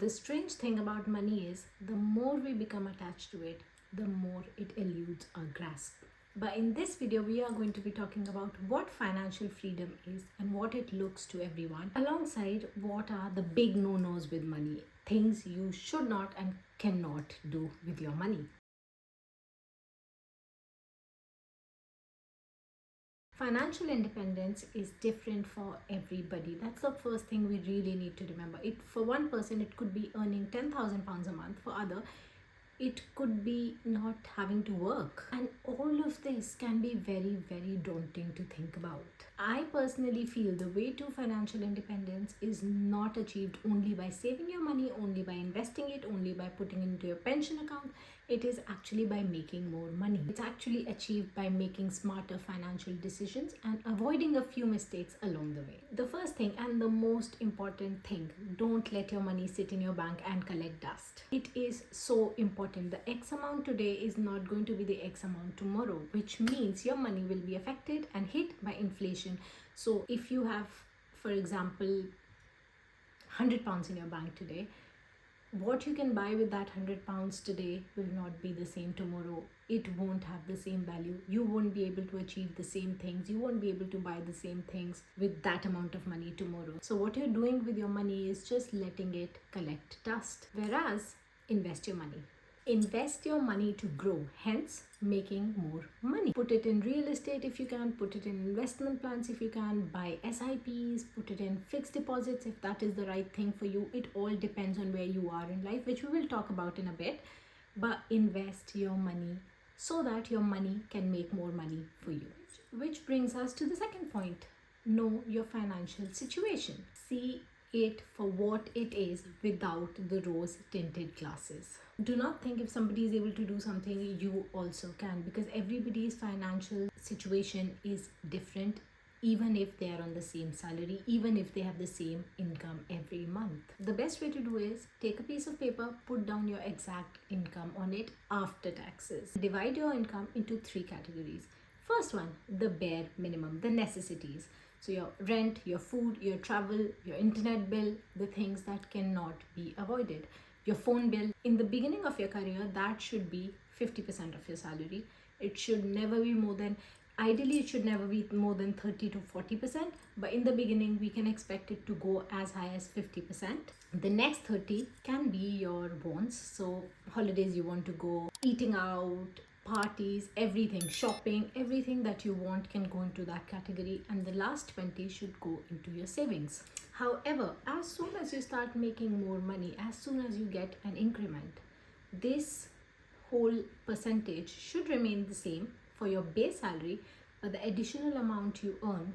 The strange thing about money is the more we become attached to it, the more it eludes our grasp. But in this video, we are going to be talking about what financial freedom is and what it looks to everyone, alongside what are the big no-nos with money, things you should not and cannot do with your money. Financial independence is different for everybody. That's the first thing we really need to remember. For one person, it could be earning £10,000 a month. For other, it could be not having to work. And all of this can be very, very daunting to think about. I personally feel the way to financial independence is not achieved only by saving your money, only by investing it, only by putting it into your pension account. It is actually by making more money. It's actually achieved by making smarter financial decisions and avoiding a few mistakes along the way. The first thing and the most important thing, don't let your money sit in your bank and collect dust. It is so important. The X amount today is not going to be the X amount tomorrow, which means your money will be affected and hit by inflation. So if you have, for example, £100 in your bank today, what you can buy with that £100 today will not be the same tomorrow. It won't have the same value. You won't be able to achieve the same things. You won't be able to buy the same things with that amount of money tomorrow. So what you're doing with your money is just letting it collect dust. Whereas, invest your money. Invest your money to grow, hence making more money. Put it in real estate if you can, put it in investment plans if you can, buy SIPs, put it in fixed deposits if that is the right thing for you. It all depends on where you are in life, which we will talk about in a bit. But invest your money so that your money can make more money for you. Which brings us to the second point. Know your financial situation. See it for what it is without the rose tinted glasses. Do not think if somebody is able to do something, you also can, because everybody's financial situation is different, even if they are on the same salary, even if they have the same income every month. The best way to do is take a piece of paper, put down your exact income on it after taxes. Divide your income into 3 categories. First one, the bare minimum, the necessities. So your rent, your food, your travel, your internet bill, the things that cannot be avoided. Your phone bill. In the beginning of your career, that should be 50% of your salary. It should never be more than, ideally it should never be more than 30 to 40%, but in the beginning we can expect it to go as high as 50%. The next 30 can be your wants. So holidays you want to go, eating out, parties, everything, shopping, everything that you want can go into that category, and the last 20 should go into your savings. However, as soon as you start making more money, as soon as you get an increment, this whole percentage should remain the same for your base salary, but the additional amount you earn,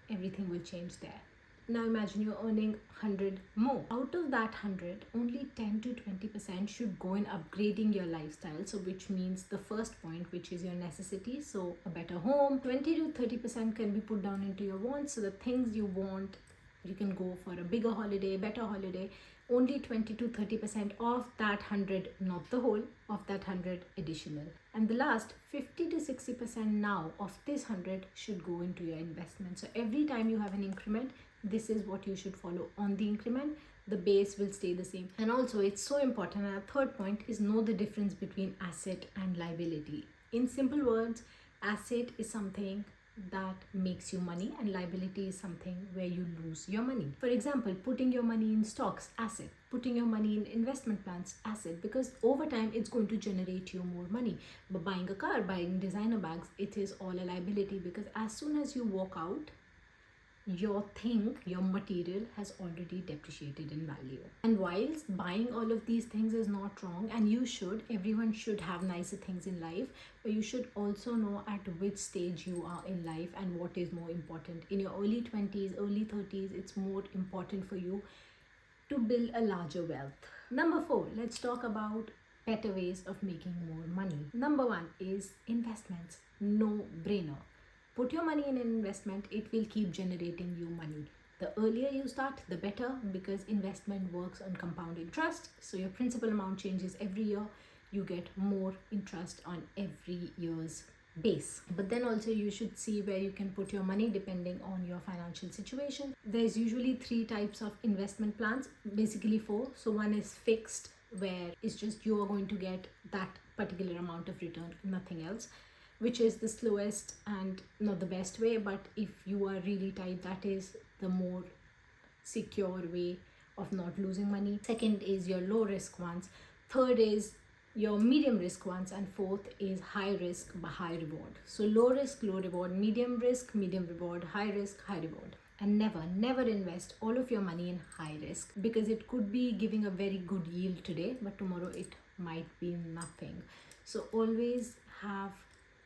everything will change there. Now imagine you're earning 100 more. Out of that 100, only 10 to 20% should go in upgrading your lifestyle. So which means the first point, which is your necessity. So a better home. 20 to 30% can be put down into your wants. So the things you want, you can go for a bigger holiday, better holiday. Only 20 to 30% of that 100, not the whole, of that 100 additional. And the last 50 to 60% now of this 100 should go into your investment. So every time you have an increment, this is what you should follow on the increment. The base will stay the same. And also it's so important. And our third point is know the difference between asset and liability. In simple words, asset is something that makes you money and liability is something where you lose your money. For example, putting your money in stocks, asset. Putting your money in investment plans, asset, because over time it's going to generate you more money. But buying a car, buying designer bags, it is all a liability, because as soon as you walk out, your thing, your material has already depreciated in value. And whilst buying all of these things is not wrong, and everyone should have nicer things in life, but you should also know at which stage you are in life and what is more important. In your early 20s, early 30s, it's more important for you to build a larger wealth. Number 4, let's talk about better ways of making more money. Number 1 is investments. No brainer. Put your money in an investment, it will keep generating you money. The earlier you start, the better, because investment works on compound interest. So your principal amount changes every year. You get more interest on every year's base. But then also you should see where you can put your money depending on your financial situation. There's usually 3 types of investment plans, basically 4. So one is fixed, where it's just you are going to get that particular amount of return, nothing else, which is the slowest and not the best way. But if you are really tight, that is the more secure way of not losing money. Second is your low risk ones. Third is your medium risk ones, and fourth is high risk but high reward. So low risk, low reward, medium risk, medium reward, high risk, high reward. And never invest all of your money in high risk, because it could be giving a very good yield today, but tomorrow it might be nothing. So always have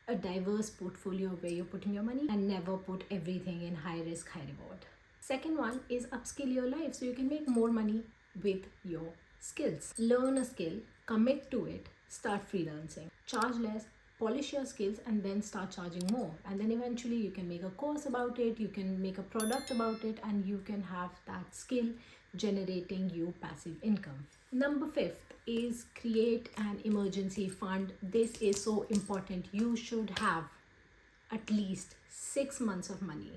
a diverse portfolio where you're putting your money, and never put everything in high risk, high reward. Second one is upskill your life so you can make more money with your skills. Learn a skill, commit to it, start freelancing, charge less, polish your skills, and then start charging more. And then eventually you can make a course about it, you can make a product about it, and you can have that skill generating you passive income. Number 5th is create an emergency fund. This is so important. You should have at least 6 months of money,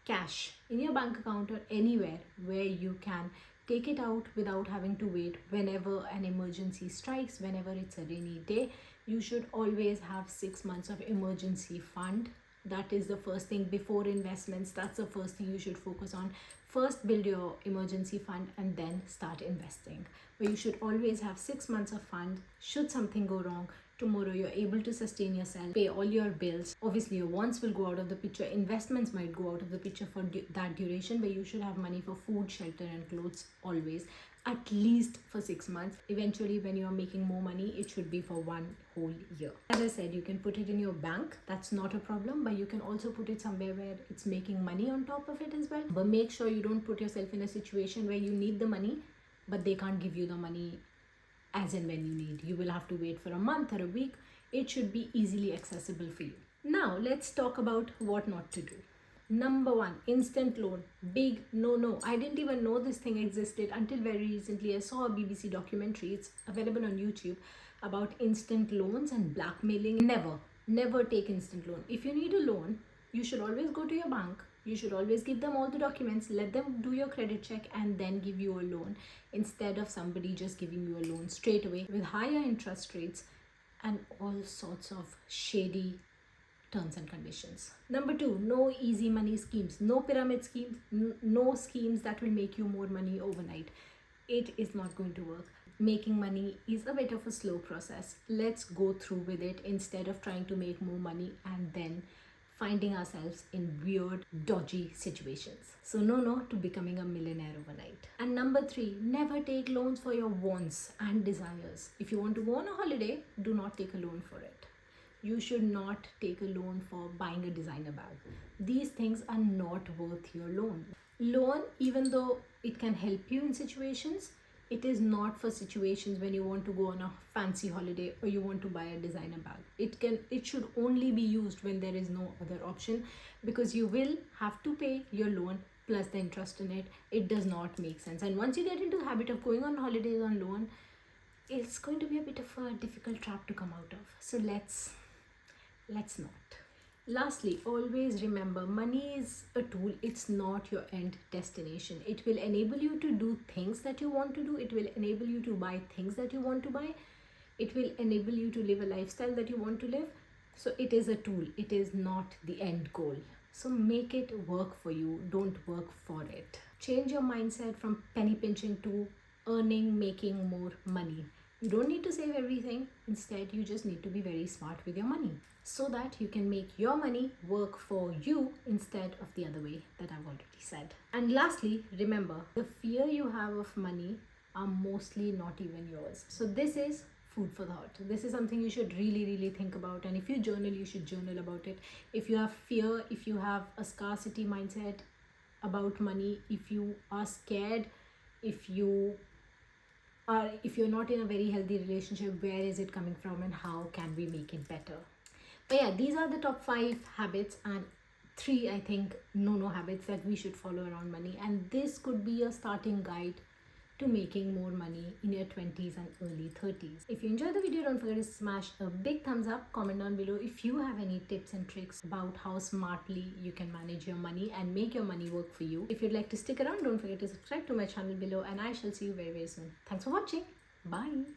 cash, in your bank account or anywhere where you can take it out without having to wait whenever an emergency strikes, whenever it's a rainy day. You should always have 6 months of emergency fund. That is the first thing before investments. That's the first thing you should focus on. First build your emergency fund and then start investing. But you should always have 6 months of fund. Should something go wrong, tomorrow you're able to sustain yourself, pay all your bills. Obviously your wants will go out of the picture, investments might go out of the picture for that duration, but you should have money for food, shelter and clothes always, at least for 6 months. Eventually when you are making more money, it should be for 1 whole year. As I said, you can put it in your bank, that's not a problem, but you can also put it somewhere where it's making money on top of it as well. But make sure you don't put yourself in a situation where you need the money but they can't give you the money as and when you need. You will have to wait for a month or a week. It should be easily accessible for you. Now let's talk about what not to do. Number 1, instant loan. Big no. I didn't even know this thing existed until very recently. I saw a BBC documentary, it's available on YouTube, about instant loans and blackmailing. Never take instant loan. If you need a loan, you should always go to your bank. You should always give them all the documents, let them do your credit check and then give you a loan, instead of somebody just giving you a loan straight away with higher interest rates and all sorts of shady terms and conditions. Number 2, no easy money schemes, no pyramid schemes, no schemes that will make you more money overnight. It is not going to work. Making money is a bit of a slow process. Let's go through with it instead of trying to make more money and then finding ourselves in weird, dodgy situations. So no to becoming a millionaire overnight. And number 3, never take loans for your wants and desires. If you want to go on a holiday, do not take a loan for it. You should not take a loan for buying a designer bag. These things are not worth your loan. Loan, even though it can help you in situations, it is not for situations when you want to go on a fancy holiday or you want to buy a designer bag. It should only be used when there is no other option, because you will have to pay your loan plus the interest in it. It does not make sense. And once you get into the habit of going on holidays on loan, it's going to be a bit of a difficult trap to come out of. So let's not. Lastly, always remember, money is a tool, it's not your end destination. It will enable you to do things that you want to do. It will enable you to buy things that you want to buy. It will enable you to live a lifestyle that you want to live. So it is a tool, it is not the end goal. So make it work for you, don't work for it. Change your mindset from penny pinching to earning, making more money. You don't need to save everything. Instead, you just need to be very smart with your money so that you can make your money work for you instead of the other way that I've already said. And lastly, remember, the fear you have of money are mostly not even yours. So this is food for thought. This is something you should really think about. And if you journal, you should journal about it. If you have fear, if you have a scarcity mindset about money, if you are scared, if you're not in a very healthy relationship, where is it coming from and how can we make it better? But yeah, these are the top 5 habits and 3, I think, no habits that we should follow around money. And this could be a starting guide to making more money in your 20s and early 30s. If you enjoyed the video, don't forget to smash a big thumbs up. Comment down below if you have any tips and tricks about how smartly you can manage your money and make your money work for you. If you'd like to stick around, don't forget to subscribe to my channel below, and I shall see you very, very soon. Thanks for watching. Bye.